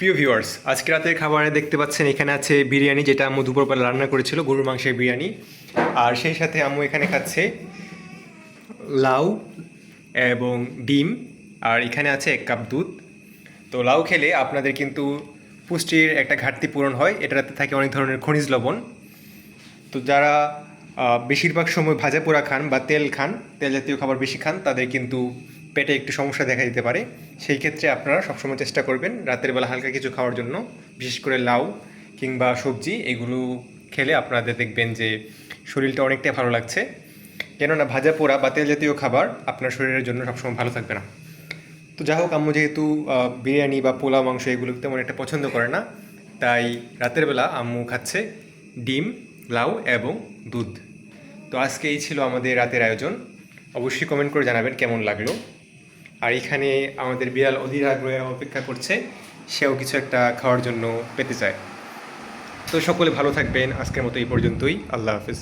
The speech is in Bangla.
প্রিয় ভিউয়ার্স, আজকে রাতের খাবারে দেখতে পাচ্ছেন এখানে আছে বিরিয়ানি, যেটা আম্মু দুপুরবেলা রান্না করেছিল, গরুর মাংসের বিরিয়ানি। আর সেই সাথে আম্মু এখানে খাচ্ছে লাউ এবং ডিম। আর এখানে আছে 1 কাপ দুধ। তো লাউ খেলে আপনাদের কিন্তু পুষ্টির একটা ঘাটতি পূরণ হয়, এটাতে থাকে অনেক ধরনের খনিজ লবণ। তো যারা বেশিরভাগ সময় ভাজা পোড়া খান বা তেল খান, তেল জাতীয় খাবার বেশি খান, তাদের কিন্তু পেটে একটু সমস্যা দেখা দিতে পারে। সেই ক্ষেত্রে আপনারা সবসময় চেষ্টা করবেন রাতের বেলা হালকা কিছু খাওয়ার জন্য, বিশেষ করে লাউ কিংবা সবজি। এগুলো খেলে আপনাদের দেখবেন যে শরীরটা অনেকটাই ভালো লাগছে। কেননা ভাজা পোড়া বা তেল জাতীয় খাবার আপনার শরীরের জন্য সবসময় ভালো থাকবে না। তো যাই হোক, আম্মু যেহেতু বিরিয়ানি বা পোলাও মাংস এগুলো তেমন একটা পছন্দ করে না, তাই রাতের বেলা আম্মু খাচ্ছে ডিম, লাউ এবং দুধ। তো আজকে এই ছিল আমাদের রাতের আয়োজন। অবশ্যই কমেন্ট করে জানাবেন কেমন লাগলো। আর এখানে আমাদের বিড়াল অধীর আগ্রহে অপেক্ষা করছে, সেও কিছু একটা খাওয়ার জন্য পেতে চায়। তো সকলে ভালো থাকবেন, আজকের মতো এই পর্যন্তই। আল্লাহ হাফেজ।